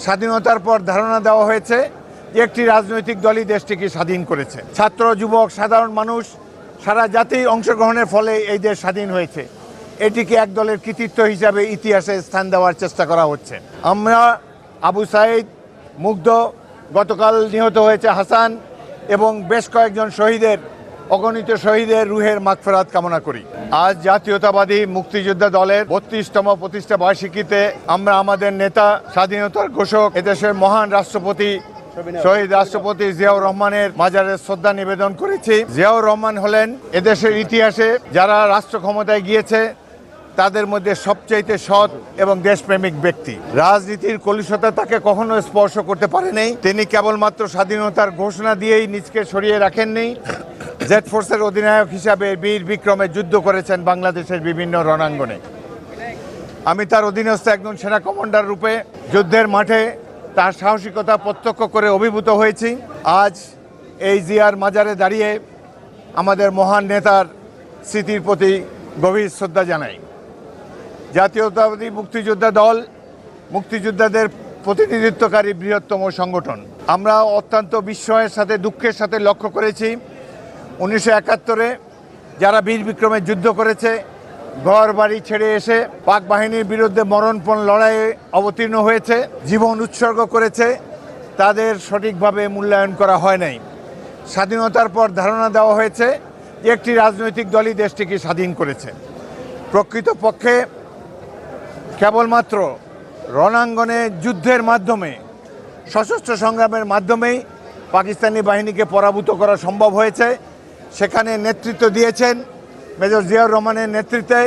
স্বাধীনতার পর ধারণা দেওয়া হয়েছে যে একটি রাজনৈতিক দলই দেশটিকে স্বাধীন করেছে। ছাত্র, যুবক, সাধারণ মানুষ, সারা জাতি অংশগ্রহণের ফলে এই দেশ স্বাধীন হয়েছে। এটিকে এক দলের কৃতিত্ব হিসাবে ইতিহাসে স্থান দেওয়ার চেষ্টা করা হচ্ছে। আমরা আবু সাঈদ, মুগ্ধ, গতকাল নিহত হয়েছে হাসান এবং বেশ কয়েকজন অগণিত শহীদের রুহের মাগফিরাত কামনা করি। আজ জাতীয়তাবাদী মুক্তিযোদ্ধা দলের ৩২তম প্রতিষ্ঠা বার্ষিকীতে আমরা আমাদের নেতা, স্বাধীনতার ঘোষক, এদেশের মহান রাষ্ট্রপতি শহীদ রাষ্ট্রপতি জিয়াউর রহমানের মাজারে শ্রদ্ধা নিবেদন করেছি। জিয়াউর রহমান হলেন এদেশের ইতিহাসে যারা রাষ্ট্র ক্ষমতায় গিয়েছে তাদের মধ্যে সবচাইতে সৎ এবং দেশপ্রেমিক ব্যক্তি। রাজনীতির কলুষতা তাকে কখনো স্পর্শ করতে পারেনি। তিনি কেবলমাত্র স্বাধীনতার ঘোষণা দিয়েই নিজকে সরিয়ে রাখেননি, জেড ফোর্সের অধিনায়ক হিসাবে বীর বিক্রমে যুদ্ধ করেছেন বাংলাদেশের বিভিন্ন রণাঙ্গনে। আমি তার অধীনস্থ একজন সেনা কমান্ডার রূপে যুদ্ধের মাঠে তার সাহসিকতা প্রত্যক্ষ করে অভিভূত হয়েছি। আজ এই জিয়ার মাজারে দাঁড়িয়ে আমাদের মহান নেতার স্মৃতির প্রতি গভীর শ্রদ্ধা জানাই। জাতীয়তাবাদী মুক্তিযোদ্ধা দল মুক্তিযোদ্ধাদের প্রতিনিধিত্বকারী বৃহত্তম সংগঠন। আমরা অত্যন্ত বিস্ময়ের সাথে, দুঃখের সাথে লক্ষ্য করেছি 1971-এ যারা বীর বিক্রমে যুদ্ধ করেছে, ঘর বাড়ি ছেড়ে এসে পাক বাহিনীর বিরুদ্ধে মরণপণ লড়াইয়ে অবতীর্ণ হয়েছে, জীবন উৎসর্গ করেছে, তাদের সঠিকভাবে মূল্যায়ন করা হয় নাই। স্বাধীনতার পর ধারণা দেওয়া হয়েছে যে একটি রাজনৈতিক দলই দেশটিকে স্বাধীন করেছে। প্রকৃতপক্ষে কেবলমাত্র রণাঙ্গনে যুদ্ধের মাধ্যমে, সশস্ত্র সংগ্রামের মাধ্যমেই পাকিস্তানি বাহিনীকে পরাভূত করা সম্ভব হয়েছে। সেখানে নেতৃত্ব দিয়েছেন মেজর জিয়াউর রহমানের নেতৃত্বে,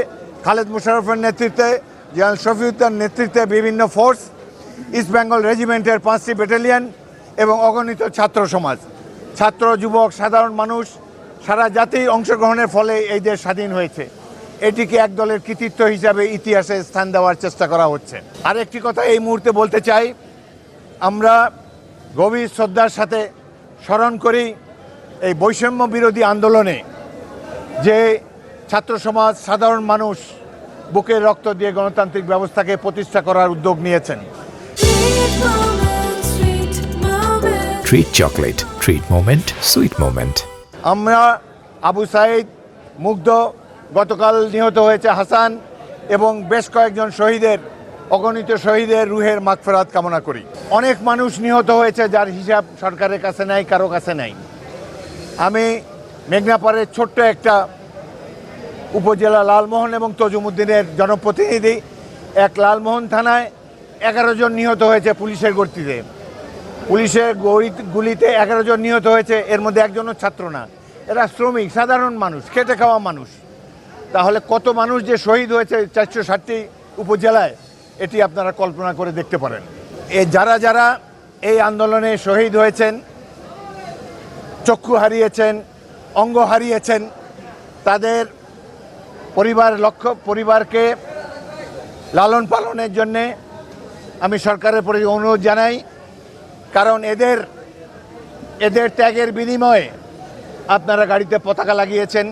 খালেদ মোশাররফের নেতৃত্বে, জেনারেল শফিউদ্দিনের নেতৃত্বে বিভিন্ন ফোর্স, ইস্ট বেঙ্গল রেজিমেন্টের 5টি ব্যাটালিয়ন এবং অগণিত ছাত্র সমাজ, ছাত্র, যুবক, সাধারণ মানুষ, সারা জাতি অংশগ্রহণের ফলে এই দেশ স্বাধীন হয়েছে। এটিকে এক দলের কৃতিত্ব হিসাবে ইতিহাসে স্থান দেওয়ার চেষ্টা করা হচ্ছে। আরেকটি কথা এই মুহূর্তে বলতে চাই, আমরা গভীর শ্রদ্ধার সাথে স্মরণ করি এই বৈষম্য বিরোধী আন্দোলনে যে ছাত্র সমাজ, সাধারণ মানুষ বুকের রক্ত দিয়ে গণতান্ত্রিক ব্যবস্থাকে প্রতিষ্ঠা করার উদ্যোগ নিয়েছেন। Treat chocolate, treat moment, sweet moment. আমরা আবু সাঈদ, মুগ্ধ, গতকাল নিহত হয়েছে হাসান এবং বেশ কয়েকজন অগণিত শহীদের রুহের মাগফিরাত কামনা করি। অনেক মানুষ নিহত হয়েছে যার হিসাব সরকারের কাছে নাই, কারো কাছে নাই। আমি মেঘনাপাড়ের ছোট্ট একটা উপজেলা লালমোহন এবং তজুমুদ্দিনের জনপ্রতিনিধি। লালমোহন থানায় 11 জন নিহত হয়েছে পুলিশের গতিতে। পুলিশের গুলিতে 11 জন নিহত হয়েছে, এর মধ্যে একজনও ছাত্র না। এরা শ্রমিক, সাধারণ মানুষ, খেটে খাওয়া মানুষ। তাহলে কত মানুষ যে শহীদ হয়েছে 460টি উপজেলায়, এটি আপনারা কল্পনা করে দেখতে পারেন। যারা এই আন্দোলনে শহীদ হয়েছেন, চক্ষু হারিয়েছেন, অঙ্গ হারিয়েছেন, তাদের পরিবারকে লালন পালনের জন্যে আমি সরকারের প্রতি অনুরোধ জানাই। কারণ এদের ত্যাগের বিনিময়ে আপনারা গাড়িতে পতাকা লাগিয়েছেন।